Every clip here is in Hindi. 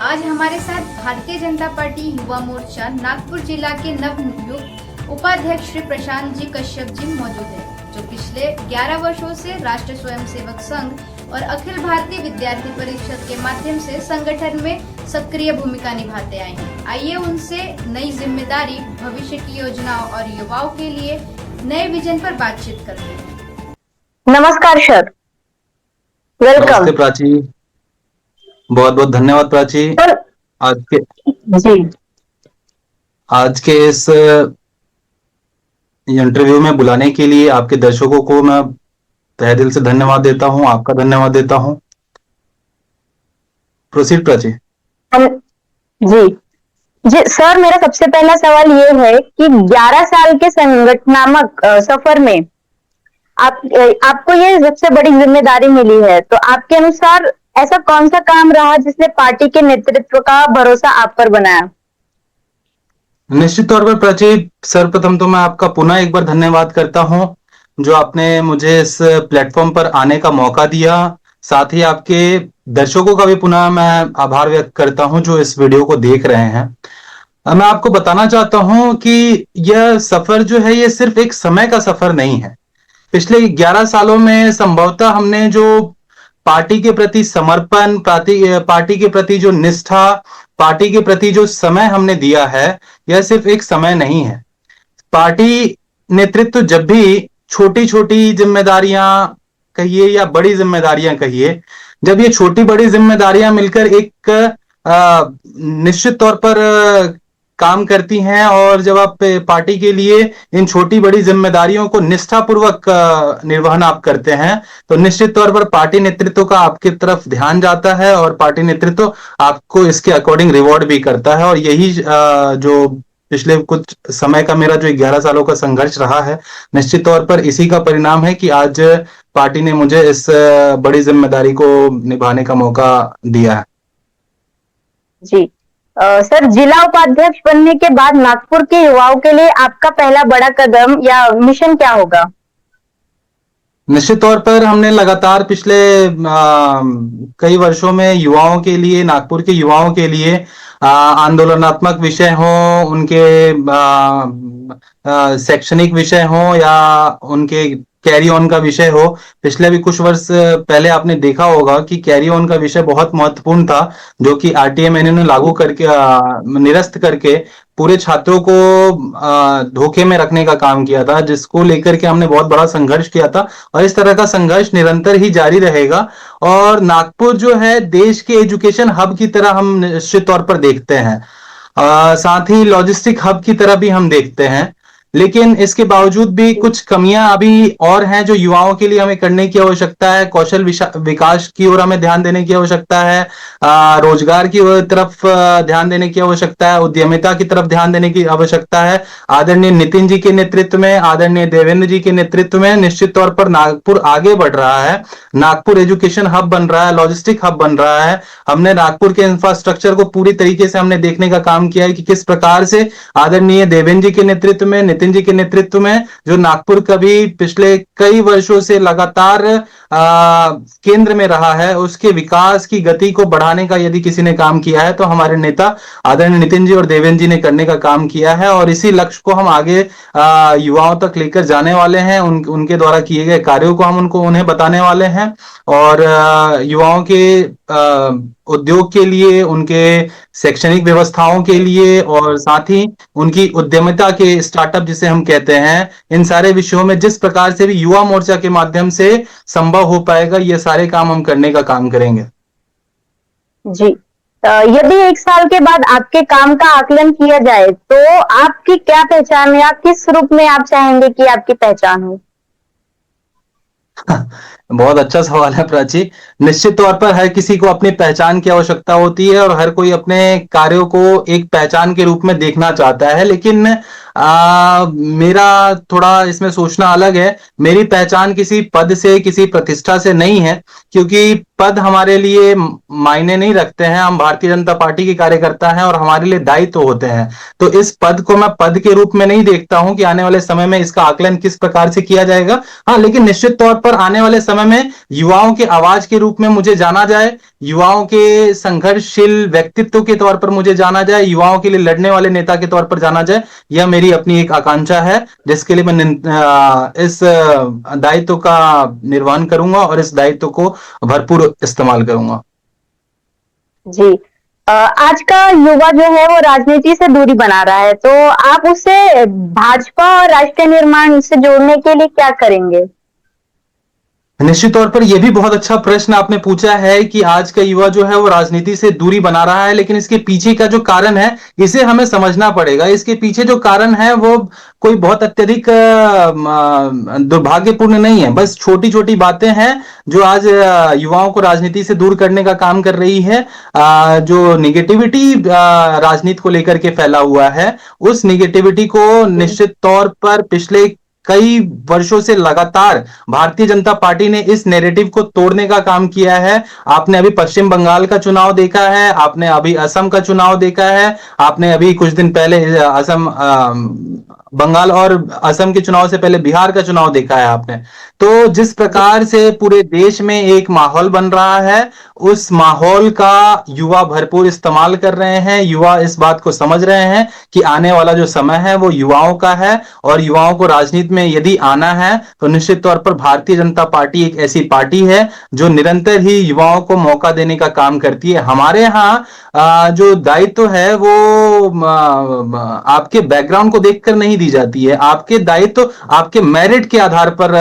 आज हमारे साथ भारतीय जनता पार्टी युवा मोर्चा नागपुर जिला के नवनियुक्त उपाध्यक्ष श्री प्रशांत जी कश्यप जी मौजूद है, जो पिछले 11 वर्षों से राष्ट्रीय स्वयंसेवक संघ और अखिल भारतीय विद्यार्थी परिषद के माध्यम से संगठन में सक्रिय भूमिका निभाते आए हैं। आइए उनसे नई जिम्मेदारी, भविष्य की योजनाओं और युवाओं के लिए नए विजन पर बातचीत करते हैं। नमस्कार सर, वेलकम। नमस्ते प्राची, बहुत बहुत धन्यवाद प्राची। आज के इस इंटरव्यू में बुलाने के लिए आपके दर्शकों को मैं तहे दिल से धन्यवाद देता हूं, आपका धन्यवाद देता हूं। प्रोसीड प्राची। जी जी सर, मेरा सबसे पहला सवाल ये है कि 11 साल के संगठनात्मक सफर में आपको ये सबसे बड़ी जिम्मेदारी मिली है, तो आपके अनुसार ऐसा कौन सा काम रहा जिसने पार्टी के नेतृत्व का भरोसा आप पर बनाया? निश्चित तौर पर प्राची, सर्वप्रथम तो मैं आपका पुनः एक बार धन्यवाद करता हूं जो आपने मुझे इस प्लेटफॉर्म पर आने का मौका दिया। साथ ही आपके दर्शकों का भी पुनः मैं आभार व्यक्त करता हूं जो इस वीडियो को देख रहे हैं। मैं आपको बताना चाहता हूं कि यह सफर जो है ये सिर्फ एक समय का सफर नहीं है। पिछले 11 सालों में संभवतः हमने जो पार्टी के प्रति समर्पण, पार्टी के प्रति जो निष्ठा, पार्टी के प्रति जो समय हमने दिया है, यह सिर्फ एक समय नहीं है। पार्टी नेतृत्व जब भी छोटी छोटी जिम्मेदारियां कहिए या बड़ी जिम्मेदारियां कहिए, जब ये छोटी बड़ी जिम्मेदारियां मिलकर एक निश्चित तौर पर काम करती हैं और जब आप पार्टी के लिए इन छोटी बड़ी जिम्मेदारियों को निष्ठापूर्वक निर्वहन आप करते हैं, तो निश्चित तौर पर पार्टी नेतृत्व का आपकी तरफ ध्यान जाता है और पार्टी नेतृत्व आपको इसके अकॉर्डिंग रिवॉर्ड भी करता है। और यही जो पिछले कुछ समय का मेरा जो 11 सालों का संघर्ष रहा है, निश्चित तौर पर इसी का परिणाम है कि आज पार्टी ने मुझे इस बड़ी जिम्मेदारी को निभाने का मौका दिया है। जी सर, जिला उपाध्यक्ष बनने के बाद नागपुर के युवाओं के लिए आपका पहला बड़ा कदम या मिशन क्या होगा? निश्चित तौर पर हमने लगातार पिछले कई वर्षों में युवाओं के लिए, नागपुर के युवाओं के लिए आंदोलनात्मक विषय हो, उनके शैक्षणिक विषय हो या उनके कैरी ऑन का विषय हो। पिछले भी कुछ वर्ष पहले आपने देखा होगा कि कैरी ऑन का विषय बहुत महत्वपूर्ण था, जो कि आरटीएमएनयू ने लागू करके निरस्त करके पूरे छात्रों को धोखे में रखने का काम किया था, जिसको लेकर के हमने बहुत बड़ा संघर्ष किया था और इस तरह का संघर्ष निरंतर ही जारी रहेगा। और नागपुर जो है देश के एजुकेशन हब की तरह हम निश्चित तौर पर देखते हैं, साथ ही लॉजिस्टिक हब की तरह भी हम देखते हैं। लेकिन इसके बावजूद भी कुछ कमियां अभी और हैं जो युवाओं के लिए हमें करने की आवश्यकता है। कौशल विकास की ओर हमें ध्यान देने की आवश्यकता है, रोजगार की तरफ ध्यान देने की आवश्यकता है, उद्यमिता की तरफ ध्यान देने की आवश्यकता है। आदरणीय नितिन जी के नेतृत्व में, आदरणीय देवेंद्र जी के नेतृत्व में निश्चित तौर पर नागपुर आगे बढ़ रहा है। नागपुर एजुकेशन हब बन रहा है, लॉजिस्टिक हब बन रहा है। हमने नागपुर के इंफ्रास्ट्रक्चर को पूरी तरीके से हमने देखने का काम किया है कि किस प्रकार से आदरणीय देवेंद्र जी के नेतृत्व में, नितिन जी के नेतृत्व में जो नागपुर कभी पिछले कई वर्षों से लगातार केंद्र में रहा है, उसके विकास की गति को बढ़ाने का यदि किसी ने काम किया है तो हमारे नेता आदरणीय नितिन जी और देवेंद्र जी ने करने का काम किया है। और इसी लक्ष्य को हम आगे युवाओं तक लेकर जाने वाले हैं। उनके द्वारा किए गए कार्यों को हम उन्हें बताने वाले हैं और युवाओं के उद्योग के लिए, उनके शैक्षणिक व्यवस्थाओं के लिए और साथ ही उनकी उद्यमिता के स्टार्टअप जिसे हम कहते हैं, इन सारे विषयों में जिस प्रकार से भी युवा मोर्चा के माध्यम से संभव हो पाएगा, ये सारे काम हम करने का काम करेंगे। जी, यदि 1 साल के बाद आपके काम का आकलन किया जाए तो आपकी क्या पहचान है? आप किस रूप में आप चाहेंगे कि आपकी पहचान हो? बहुत अच्छा सवाल है प्राची। निश्चित तौर पर हर किसी को अपनी पहचान की आवश्यकता होती है और हर कोई अपने कार्यों को एक पहचान के रूप में देखना चाहता है, लेकिन मेरा थोड़ा इसमें सोचना अलग है। मेरी पहचान किसी पद से, किसी प्रतिष्ठा से नहीं है, क्योंकि पद हमारे लिए मायने नहीं रखते हैं। हम भारतीय जनता पार्टी के कार्यकर्ता हैं और हमारे लिए दायित्व होते हैं। तो इस पद को मैं पद के रूप में नहीं देखता हूं कि आने वाले समय में इसका आकलन किस प्रकार से किया जाएगा। हाँ, लेकिन निश्चित तौर पर आने वाले समय समय में युवाओं के आवाज के रूप में मुझे जाना जाए, युवाओं के संघर्षशील व्यक्तित्व के तौर पर मुझे जाना जाए, युवाओं के लिए लड़ने वाले नेता के तौर पर जाना जाए। यह मेरी अपनी एक आकांक्षा है, जिसके लिए मैं इस दायित्व का निर्वहन करूंगा और इस दायित्व को भरपूर इस्तेमाल करूंगा। जी। आज का युवा जो है वो राजनीति से दूरी बना रहा है, तो आप उसे भाजपा और राष्ट्रीय निर्माण से जोड़ने के लिए क्या करेंगे? निश्चित तौर पर यह भी बहुत अच्छा प्रश्न आपने पूछा है कि आज का युवा जो है वो राजनीति से दूरी बना रहा है, लेकिन इसके पीछे का जो कारण है इसे हमें समझना पड़ेगा। इसके पीछे जो कारण है वो कोई बहुत अत्यधिक दुर्भाग्यपूर्ण नहीं है, बस छोटी छोटी बातें हैं जो आज युवाओं को राजनीति से दूर करने का काम कर रही है। जो निगेटिविटी राजनीति को लेकर के फैला हुआ है, उस निगेटिविटी को निश्चित तौर पर पिछले कई वर्षों से लगातार भारतीय जनता पार्टी ने इस नैरेटिव को तोड़ने का काम किया है। आपने अभी पश्चिम बंगाल का चुनाव देखा है, आपने अभी असम का चुनाव देखा है, आपने अभी कुछ दिन पहले बंगाल और असम के चुनाव से पहले बिहार का चुनाव देखा है आपने। तो जिस प्रकार से पूरे देश में एक माहौल बन रहा है, उस माहौल का युवा भरपूर इस्तेमाल कर रहे हैं। युवा इस बात को समझ रहे हैं कि आने वाला जो समय है वो युवाओं का है, और युवाओं को राजनीति में यदि आना है तो निश्चित तौर पर भारतीय जनता पार्टी एक ऐसी पार्टी है जो निरंतर ही युवाओं को मौका देने का काम करती है। हमारे यहाँ जो दायित्व है वो आपके बैकग्राउंड को देखकर नहीं दी जाती है, आपके दायित्व आपके मेरिट के आधार पर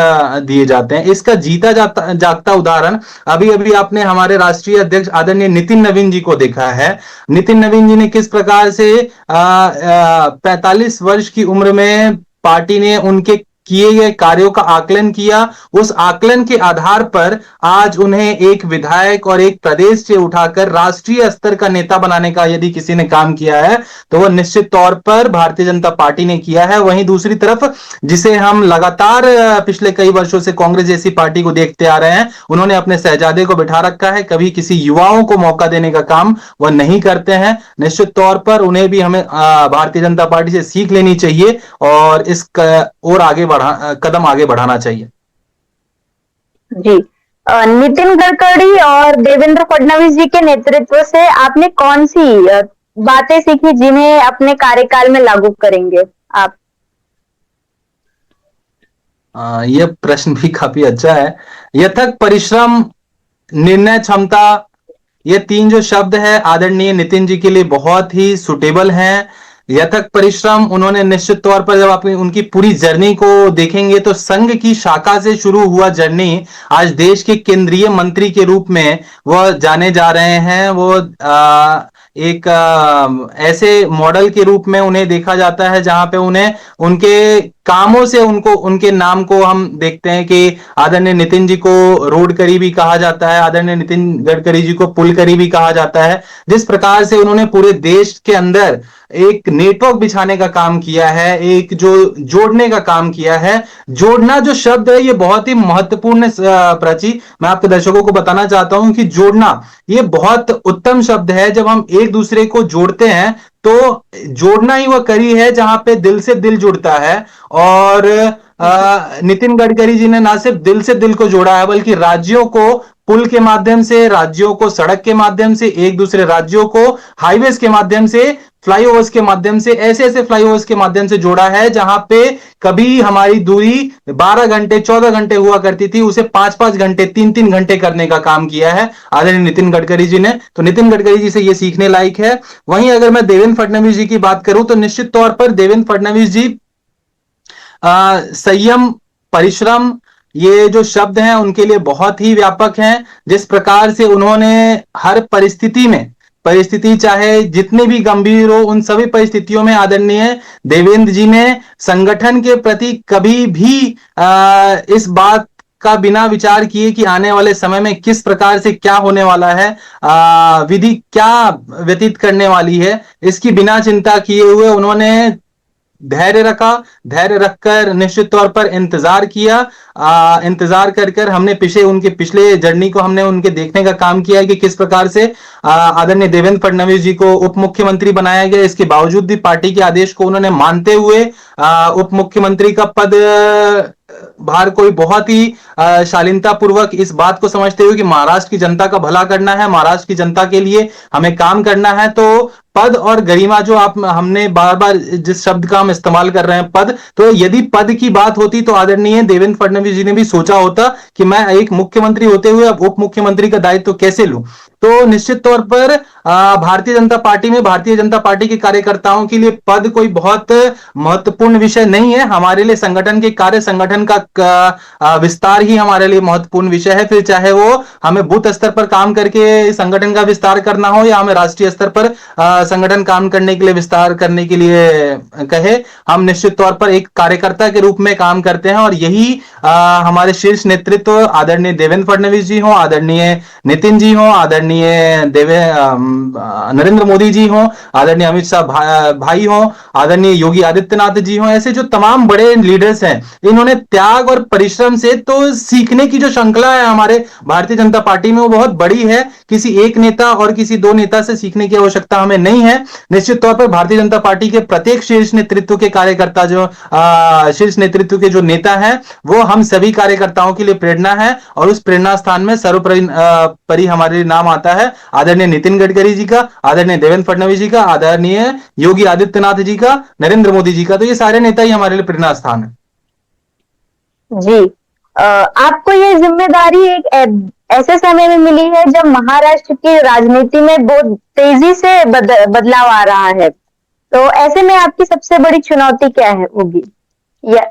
दिए जाते हैं। इसका जीता जागता उदाहरण अभी अभी आपने हमारे राष्ट्रीय अध्यक्ष आदरणीय नितिन नवीन जी को देखा है। नितिन नवीन जी ने किस प्रकार से 45 वर्ष की उम्र में पार्टी ने उनके किए गए कार्यों का आकलन किया, उस आकलन के आधार पर आज उन्हें एक विधायक और एक प्रदेश से उठाकर राष्ट्रीय स्तर का नेता बनाने का यदि किसी ने काम किया है तो वह निश्चित तौर पर भारतीय जनता पार्टी ने किया है। वहीं दूसरी तरफ जिसे हम लगातार पिछले कई वर्षों से कांग्रेस जैसी पार्टी को देखते आ रहे हैं, उन्होंने अपने शहजादे को बिठा रखा है, कभी किसी युवाओं को मौका देने का काम वह नहीं करते हैं। निश्चित तौर पर उन्हें भी हमें भारतीय जनता पार्टी से सीख लेनी चाहिए और इस और कदम आगे बढ़ाना चाहिए। जी। नितिन गडकरी और देवेंद्र फडणवीस जी के नेतृत्व से आपने कौन सी बातें सीखी जिन्हें अपने कार्यकाल में लागू करेंगे आप? यह प्रश्न भी काफी अच्छा है। यथक परिश्रम, निर्णय क्षमता, ये तीन जो शब्द है आदरणीय नितिन जी के लिए बहुत ही सुटेबल हैं। यथक परिश्रम, उन्होंने निश्चित तौर पर जब आप उनकी पूरी जर्नी को देखेंगे तो संघ की शाखा से शुरू हुआ जर्नी आज देश के केंद्रीय मंत्री के रूप में वह जाने जा रहे हैं। वो एक ऐसे मॉडल के रूप में उन्हें देखा जाता है जहां पे उन्हें उनके कामों से उनके नाम को हम देखते हैं कि आदरणीय नितिन जी को रोड करीबी कहा जाता है, आदरणीय नितिन गडकरी जी को पुल करीबी कहा जाता है। जिस प्रकार से उन्होंने पूरे देश के अंदर एक नेटवर्क बिछाने का काम किया है, एक जो जोड़ने का काम किया है। जोड़ना जो शब्द है ये बहुत ही महत्वपूर्ण प्राची, मैं आपके दर्शकों को बताना चाहता हूं कि जोड़ना ये बहुत उत्तम शब्द है। जब हम एक दूसरे को जोड़ते हैं तो जोड़ना ही वह कड़ी है जहां पे दिल से दिल जुड़ता है। और नितिन गडकरी जी ने ना सिर्फ दिल से दिल को जोड़ा है बल्कि राज्यों को पुल के माध्यम से, राज्यों को सड़क के माध्यम से, एक दूसरे राज्यों को हाईवेज के माध्यम से, फ्लाईओवर्स के माध्यम से, ऐसे ऐसे फ्लाईओवर्स के माध्यम से जोड़ा है जहां पे कभी हमारी दूरी 12 घंटे 14 घंटे हुआ करती थी, उसे 5-5 घंटे 3-3 घंटे करने का काम किया है आदरणीय नितिन गडकरी जी ने। तो नितिन गडकरी जी से यह सीखने लायक है। वहीं अगर मैं देवेंद्र फडणवीस जी की बात करूं तो निश्चित तौर पर देवेंद्र फडणवीस जी संयम, परिश्रम, ये जो शब्द हैं उनके लिए बहुत ही व्यापक हैं। जिस प्रकार से उन्होंने हर परिस्थिति में, परिस्थिति चाहे जितनी भी गंभीर हो, उन सभी परिस्थितियों में आदरणीय देवेंद्र जी ने संगठन के प्रति कभी भी इस बात का बिना विचार किए कि आने वाले समय में किस प्रकार से क्या होने वाला है, विधि क्या व्यतीत करने वाली है, इसकी बिना चिंता किए हुए उन्होंने धैर्य रखा। धैर्य रखकर निश्चित तौर पर इंतजार किया। इंतजार कर हमने उनके पिछले जर्नी को हमने उनके देखने का काम किया है कि किस प्रकार से आदरणीय देवेंद्र फडणवीस जी को उप मुख्यमंत्री बनाया गया। इसके बावजूद भी पार्टी के आदेश को उन्होंने मानते हुए उप मुख्यमंत्री का पद बाहर कोई बहुत ही शालीनता पूर्वक इस बात को समझते हुए कि महाराष्ट्र की जनता का भला करना है, महाराष्ट्र की जनता के लिए हमें काम करना है, तो पद और गरिमा जो आप हमने बार बार जिस शब्द का हम इस्तेमाल कर रहे हैं पद, तो यदि पद की बात होती तो आदरणीय देवेंद्र फडणवीस जी ने भी सोचा होता कि मैं एक मुख्यमंत्री होते हुए अब उप मुख्यमंत्री का दायित्व तो कैसे लूं। तो निश्चित तौर पर भारतीय जनता पार्टी में भारतीय जनता पार्टी के कार्यकर्ताओं के लिए पद कोई बहुत महत्वपूर्ण विषय नहीं है। हमारे लिए संगठन के कार्य, संगठन का विस्तार ही हमारे लिए महत्वपूर्ण विषय है। फिर चाहे वो हमें बूथ स्तर पर काम करके संगठन का विस्तार करना हो या हमें राष्ट्रीय स्तर पर संगठन काम करने के लिए, विस्तार करने के लिए कहे, हम निश्चित तौर पर एक कार्यकर्ता के रूप में काम करते हैं। और यही हमारे शीर्ष नेतृत्व आदरणीय देवेंद्र फडणवीस जी हो, आदरणीय नितिन जी हो, आदरणीय नरेंद्र मोदी जी हो, आदरणीय अमित शाह भाई हो, आदरणीय योगी आदित्यनाथ जी हो, ऐसे जो तमाम बड़े लीडर्स हैं, इन्होंने त्याग और परिश्रम से, तो सीखने की जो श्रृंखला है हमारे भारतीय जनता पार्टी में वो बहुत बड़ी है। किसी एक नेता और किसी दो नेता से सीखने की आवश्यकता हमें नहीं है। निश्चित तौर पर भारतीय जनता पार्टी के प्रत्येक शीर्ष नेतृत्व के कार्यकर्ता, जो शीर्ष नेतृत्व के जो नेता हैं, वो हम सभी कार्यकर्ताओं के लिए प्रेरणा है। और उस प्रेरणा स्थान में सर्वोपरि हमारे नाम आता है आदरणीय नितिन गडकरी जी का, आदरणीय देवेंद्र फडणवीस जी का, आदरणीय योगी आदित्यनाथ जी का, नरेंद्र मोदी जी का। तो ये सारे नेता ही हमारे लिए प्रेरणा स्थान है। जी, आपको ये जिम्मेदारी एक ऐसे समय में मिली है जब महाराष्ट्र की राजनीति में बहुत तेजी से बदलाव आ रहा है, तो ऐसे में आपकी सबसे बड़ी चुनौती क्या है होगी? या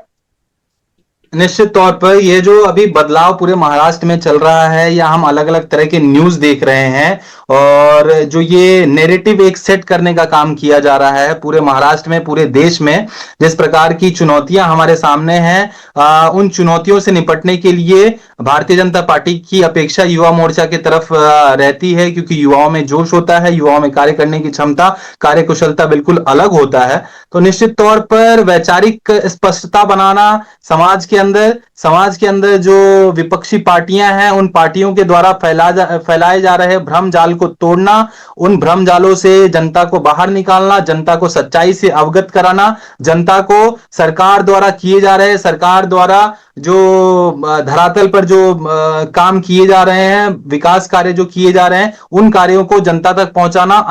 निश्चित तौर पर ये जो अभी बदलाव पूरे महाराष्ट्र में चल रहा है, या हम अलग अलग तरह के न्यूज देख रहे हैं, और जो ये नैरेटिव एक सेट करने का काम किया जा रहा है पूरे महाराष्ट्र में, पूरे देश में, जिस प्रकार की चुनौतियां हमारे सामने हैं, उन चुनौतियों से निपटने के लिए भारतीय जनता पार्टी की अपेक्षा युवा मोर्चा की तरफ रहती है, क्योंकि युवाओं में जोश होता है, युवाओं में कार्य करने की क्षमता, कार्य कुशलता बिल्कुल अलग होता है। तो निश्चित तौर पर वैचारिक स्पष्टता बनाना, समाज के अंदर जो विपक्षी पार्टियां हैं, उन पार्टियों के द्वारा फैलाए जा रहे भ्रम जाल को तोड़ना, उन भ्रम जालों से जनता को बाहर निकालना, जनता को सच्चाई से अवगत कराना, जनता को सरकार द्वारा किए जा रहे, सरकार द्वारा जो धरातल पर जो काम किए जा रहे हैं, विकास कार्य जो किए जा रहे हैं, उन कार्यों को जनता तक पहुंचाना,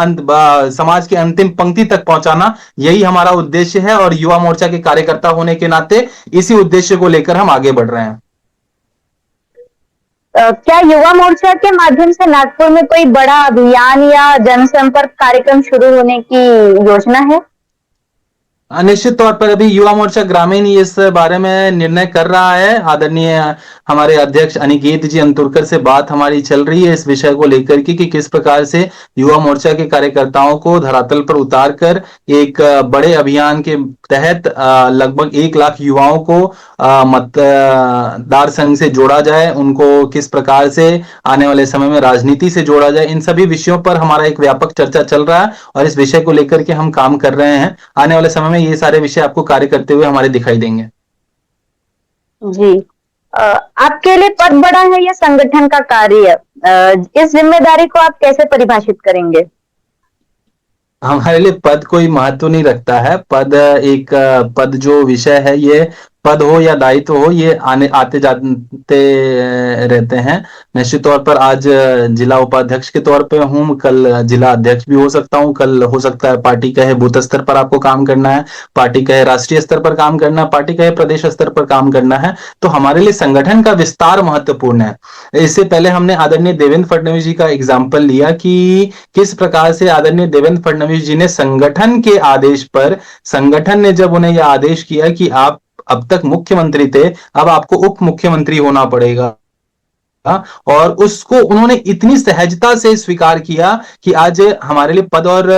समाज के अंतिम पंक्ति तक पहुंचाना, यही हमारा उद्देश्य है। और युवा मोर्चा के कार्यकर्ता होने के नाते इसी उद्देश्य को लेकर हम आगे बढ़ रहे हैं। क्या युवा मोर्चा के माध्यम से नागपुर में कोई बड़ा अभियान या जनसंपर्क कार्यक्रम शुरू होने की योजना है? निश्चित तौर पर अभी युवा मोर्चा ग्रामीण इस बारे में निर्णय कर रहा है। आदरणीय हमारे अध्यक्ष अनिकेत जी अंतुरकर से बात हमारी चल रही है इस विषय को लेकर कि किस प्रकार से युवा मोर्चा के कार्यकर्ताओं को धरातल पर उतार कर एक बड़े अभियान के तहत लगभग 1 लाख युवाओं को मतदार संघ से जोड़ा जाए, उनको किस प्रकार से आने वाले समय में राजनीति से जोड़ा जाए, इन सभी विषयों पर हमारा एक व्यापक चर्चा चल रहा है और इस विषय को लेकर के हम काम कर रहे हैं। आने वाले समय में ये सारे विषय आपको कार्य करते हुए हमारे दिखाई देंगे। जी, आपके लिए पद बड़ा है या संगठन का कार्य? इस जिम्मेदारी को आप कैसे परिभाषित करेंगे? हमारे लिए पद कोई महत्व नहीं रखता है। पद जो विषय है, ये पद हो या दायित्व हो, ये आते जाते रहते हैं। निश्चित तौर पर आज जिला उपाध्यक्ष के तौर पे हूँ, कल जिला अध्यक्ष भी हो सकता हूँ, कल हो सकता है पार्टी कहे बूथ स्तर पर आपको काम करना है, पार्टी कहे राष्ट्रीय स्तर पर काम करना है, पार्टी कहे प्रदेश स्तर पर काम करना है। तो हमारे लिए संगठन का विस्तार महत्वपूर्ण है। इससे पहले हमने आदरणीय देवेंद्र फडणवीस जी का एग्जाम्पल लिया कि किस प्रकार से आदरणीय देवेंद्र फडणवीस जी ने संगठन के आदेश पर, संगठन ने जब उन्हें यह आदेश किया कि आप अब तक मुख्यमंत्री थे, अब आपको उप मुख्यमंत्री होना पड़ेगा, और उसको उन्होंने इतनी सहजता से स्वीकार किया कि आज हमारे लिए पद और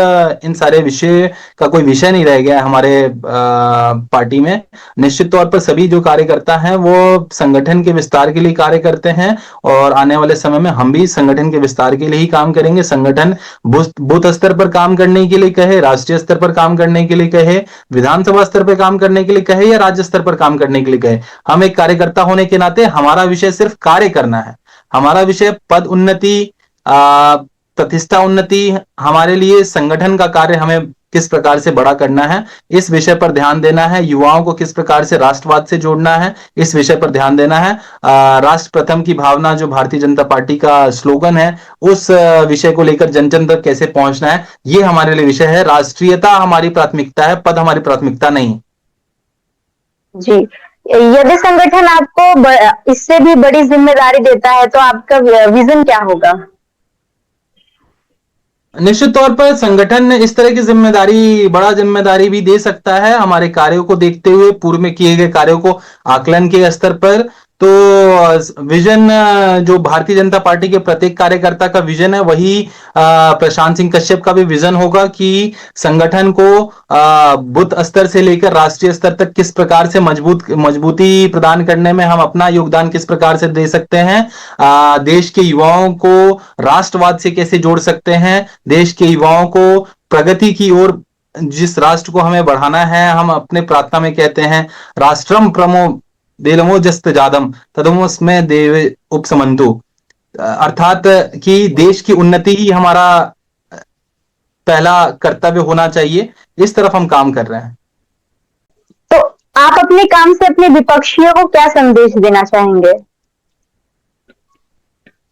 इन सारे विषय का कोई विषय नहीं रह गया हमारे पार्टी में। निश्चित तौर पर सभी जो कार्यकर्ता हैं वो संगठन के विस्तार के लिए कार्य करते हैं, और आने वाले समय में हम भी संगठन के विस्तार के लिए ही काम करेंगे। संगठन बूथ स्तर पर काम करने के लिए कहे, राष्ट्रीय स्तर पर काम करने के लिए कहे, विधानसभा स्तर पर काम करने के लिए कहे, या राज्य स्तर पर काम करने के लिए कहे, हम एक कार्यकर्ता होने के नाते हमारा विषय सिर्फ कार्य करना है। हमारा विषय पद उन्नति, प्रतिष्ठा उन्नति, हमारे लिए संगठन का कार्य हमें किस प्रकार से बड़ा करना है, इस विषय पर ध्यान देना है। युवाओं को किस प्रकार से राष्ट्रवाद से जोड़ना है, इस विषय पर ध्यान देना है। राष्ट्र प्रथम की भावना जो भारतीय जनता पार्टी का स्लोगन है, उस विषय को लेकर जन जन तक कैसे पहुंचना है, ये हमारे लिए विषय है। राष्ट्रीयता हमारी प्राथमिकता है, पद हमारी प्राथमिकता नहीं। जी, यदि संगठन आपको इससे भी बड़ी जिम्मेदारी देता है तो आपका विजन क्या होगा? निश्चित तौर पर संगठन इस तरह की जिम्मेदारी, बड़ा जिम्मेदारी भी दे सकता है हमारे कार्यों को देखते हुए, पूर्व में किए गए कार्यों को आकलन के स्तर पर। तो विजन जो भारतीय जनता पार्टी के प्रत्येक कार्यकर्ता का विजन है, वही प्रशांत सिंह कश्यप का भी विजन होगा कि संगठन को बूथ स्तर से लेकर राष्ट्रीय स्तर तक किस प्रकार से मजबूती प्रदान करने में हम अपना योगदान किस प्रकार से दे सकते हैं, देश के युवाओं को राष्ट्रवाद से कैसे जोड़ सकते हैं, देश के युवाओं को प्रगति की ओर, जिस राष्ट्र को हमें बढ़ाना है, हम अपने प्रार्थना में कहते हैं राष्ट्रम प्रमो देलमो जस्त जादम तदमोस्में देव उपसमंतु, अर्थात कि देश की उन्नति ही हमारा पहला कर्तव्य होना चाहिए। इस तरफ हम काम कर रहे हैं। तो आप अपने काम से अपने विपक्षियों को क्या संदेश देना चाहेंगे?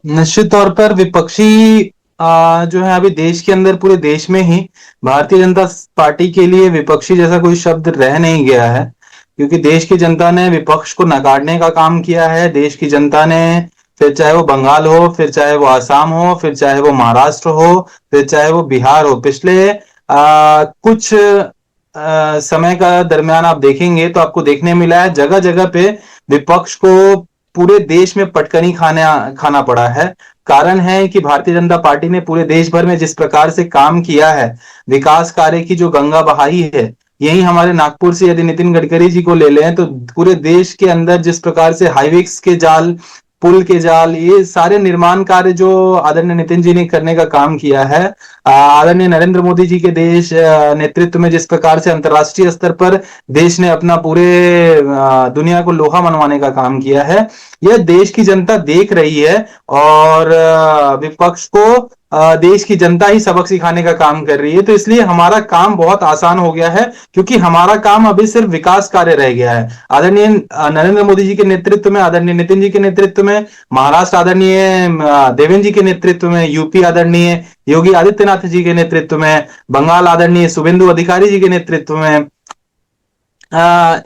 निश्चित तौर पर विपक्षी जो है, अभी देश के अंदर, पूरे देश में ही भारतीय जनता पार्टी के लिए विपक्षी जैसा कोई शब्द रह नहीं गया है, क्योंकि देश की जनता ने विपक्ष को नकारने का काम किया है। देश की जनता ने, फिर चाहे वो बंगाल हो, फिर चाहे वो आसाम हो, फिर चाहे वो महाराष्ट्र हो, फिर चाहे वो बिहार हो, पिछले कुछ समय का दरमियान आप देखेंगे तो आपको देखने मिला है जगह जगह पे विपक्ष को पूरे देश में पटकनी खाना पड़ा है। कारण है कि भारतीय जनता पार्टी ने पूरे देश भर में जिस प्रकार से काम किया है, विकास कार्य की जो गंगा बहाई है, यही हमारे नागपुर से यदि नितिन गडकरी जी को ले लें तो पूरे देश के अंदर जिस प्रकार से हाईवेज के जाल, पुल के जाल, ये सारे निर्माण कार्य जो आदरणीय नितिन जी ने करने का काम किया है, आदरणीय नरेंद्र मोदी जी के देश नेतृत्व में जिस प्रकार से अंतर्राष्ट्रीय स्तर पर देश ने अपना पूरे दुनिया को लोहा मनवाने का काम किया है, यह देश की जनता देख रही है। और विपक्ष को देश की जनता ही सबक सिखाने का काम कर रही है। तो इसलिए हमारा काम बहुत आसान हो गया है, क्योंकि हमारा काम अभी सिर्फ विकास कार्य रह गया है। आदरणीय नरेंद्र मोदी जी के नेतृत्व में, आदरणीय नितिन जी के नेतृत्व में, महाराष्ट्र आदरणीय देवेंद्र जी के नेतृत्व में, यूपी आदरणीय योगी आदित्यनाथ जी के नेतृत्व में, बंगाल आदरणीय शुभेंदु अधिकारी जी के नेतृत्व में,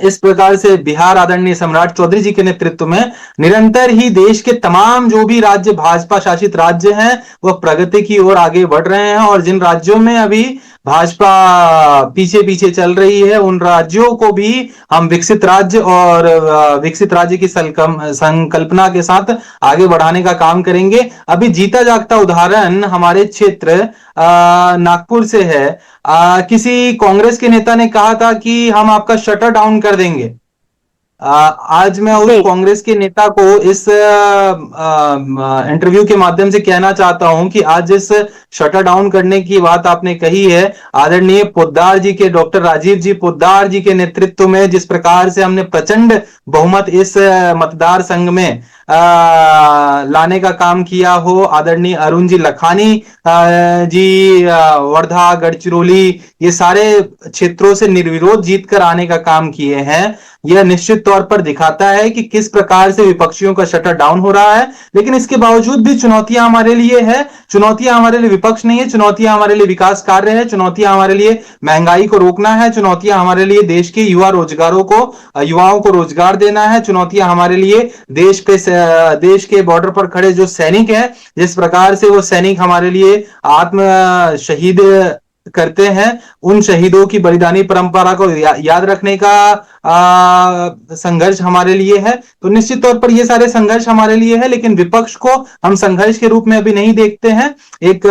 इस प्रकार से बिहार आदरणीय सम्राट चौधरी जी के नेतृत्व में निरंतर ही देश के तमाम जो भी राज्य भाजपा शासित राज्य हैं, वह प्रगति की ओर आगे बढ़ रहे हैं। और जिन राज्यों में अभी भाजपा पीछे पीछे चल रही है, उन राज्यों को भी हम विकसित राज्य और विकसित राज्य की संकल्पना के साथ आगे बढ़ाने का काम करेंगे। अभी जीता जागता उदाहरण हमारे क्षेत्र नागपुर से है। किसी कांग्रेस के नेता ने कहा था कि हम आपका शटर डाउन कर देंगे। आज मैं उस कांग्रेस के नेता को इस इंटरव्यू के माध्यम से कहना चाहता हूं कि आज जिस शटर डाउन करने की बात आपने कही है, आदरणीय पोद्दार जी के, डॉक्टर राजीव जी पोद्दार जी के नेतृत्व में जिस प्रकार से हमने प्रचंड बहुमत इस मतदार संघ में लाने का काम किया हो, आदरणीय अरुण जी लखानी जी वर्धा, गढ़चिरौली, ये सारे क्षेत्रों से निर्विरोध जीतकर आने का काम किए हैं, यह निश्चित तौर पर दिखाता है कि किस प्रकार से विपक्षियों का शटर डाउन हो रहा है। लेकिन इसके बावजूद भी चुनौतियां हमारे लिए है। चुनौतियां हमारे लिए विपक्ष नहीं है, चुनौतियां हमारे लिए विकास कार्य है, चुनौतियां हमारे लिए महंगाई को रोकना है, चुनौतियां हमारे लिए देश के युवाओं को रोजगार देना है, चुनौतियां हमारे लिए देश के बॉर्डर पर खड़े जो सैनिक हैं, जिस प्रकार से वो सैनिक हमारे लिए आत्म शहीद करते हैं, उन शहीदों की बलिदानी परंपरा को याद रखने का संघर्ष हमारे लिए है। तो निश्चित तौर पर ये सारे संघर्ष हमारे लिए है, लेकिन विपक्ष को हम संघर्ष के रूप में अभी नहीं देखते हैं। एक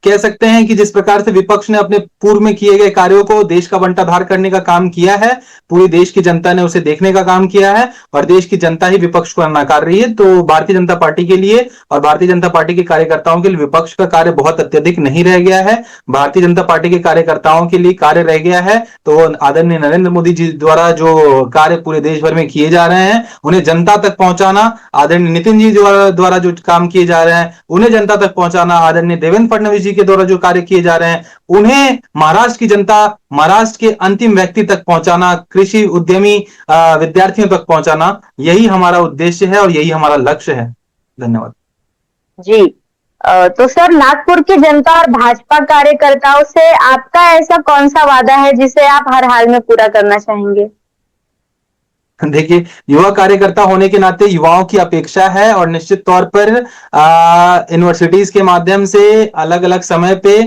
कह सकते हैं कि जिस प्रकार से विपक्ष ने अपने पूर्व में किए गए कार्यों को देश का बंटाधार करने का काम किया है, पूरी देश की जनता ने उसे देखने का काम किया है और देश की जनता ही विपक्ष को नकार रही है। तो भारतीय जनता पार्टी के लिए और भारतीय जनता पार्टी के कार्यकर्ताओं के लिए विपक्ष का कार्य बहुत अत्यधिक नहीं रह गया है। भारतीय जनता पार्टी के कार्यकर्ताओं के लिए कार्य रह गया है तो आदरणीय नरेंद्र मोदी जी द्वारा जो कार्य पूरे देश भर में किए जा रहे हैं, उन्हें जनता तक पहुंचाना, आदरणीय नितिन जी द्वारा जो काम किए जा रहे हैं उन्हें जनता तक पहुंचाना, आदरणीय देवेंद्र फडणवीस फडणवीस जी के द्वारा जो कार्य किए जा रहे हैं उन्हें महाराष्ट्र की जनता, महाराष्ट्र के अंतिम व्यक्ति तक पहुंचाना, कृषि उद्यमी विद्यार्थियों तक पहुंचाना, यही हमारा उद्देश्य है और यही हमारा लक्ष्य है। धन्यवाद जी। तो सर, नागपुर की जनता और भाजपा कार्यकर्ताओं से आपका ऐसा कौन सा वादा है जिसे आप हर हाल में पूरा करना चाहेंगे? देखिए, युवा कार्यकर्ता होने के नाते युवाओं की अपेक्षा है और निश्चित तौर पर यूनिवर्सिटीज के माध्यम से अलग अलग समय पे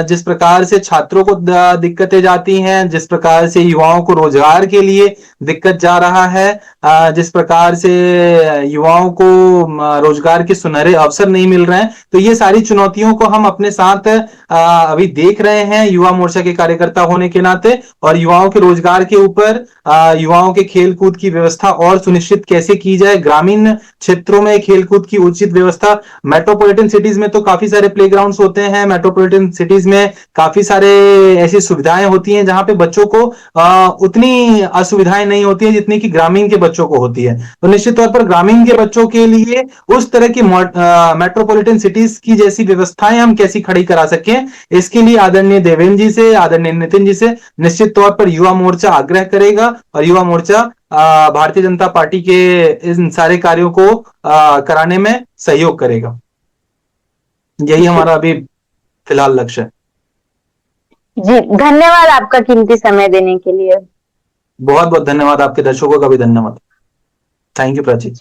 जिस प्रकार से छात्रों को दिक्कतें जाती हैं, जिस प्रकार से युवाओं को रोजगार के लिए दिक्कत जा रहा है, जिस प्रकार से युवाओं को रोजगार के सुनहरे अवसर नहीं मिल रहे हैं, तो ये सारी चुनौतियों को हम अपने साथ अभी देख रहे हैं युवा मोर्चा के कार्यकर्ता होने के नाते। और युवाओं के रोजगार के ऊपर, युवाओं के खेल कूद की व्यवस्था और सुनिश्चित कैसे की जाए, ग्रामीण क्षेत्रों में खेल कूद की उचित व्यवस्था, मेट्रोपॉलिटन सिटीज में तो काफी सारे प्लेग्राउंड्स होते हैं, मेट्रोपॉलिटन सिटीज में काफी सारे ऐसी सुविधाएं होती हैं जहां पे बच्चों को उतनी असुविधाएं नहीं होती है जितनी कि ग्रामीण के बच्चों को होती है। तो निश्चित तौर पर ग्रामीण के बच्चों के लिए उस तरह की मेट्रोपॉलिटन सिटीज की जैसी व्यवस्थाएं हम कैसी खड़ी करा सकें, इसके लिए आदरणीय देवेंद्र जी से, आदरणीय नितिन जी से निश्चित तौर पर युवा मोर्चा आग्रह करेगा और युवा मोर्चा भारतीय जनता पार्टी के इन सारे कार्यों को कराने में सहयोग करेगा। यही हमारा अभी फिलहाल लक्ष्य है। जी, धन्यवाद आपका कीमती समय देने के लिए। बहुत बहुत धन्यवाद, आपके दर्शकों का भी धन्यवाद। Thank you Prachi.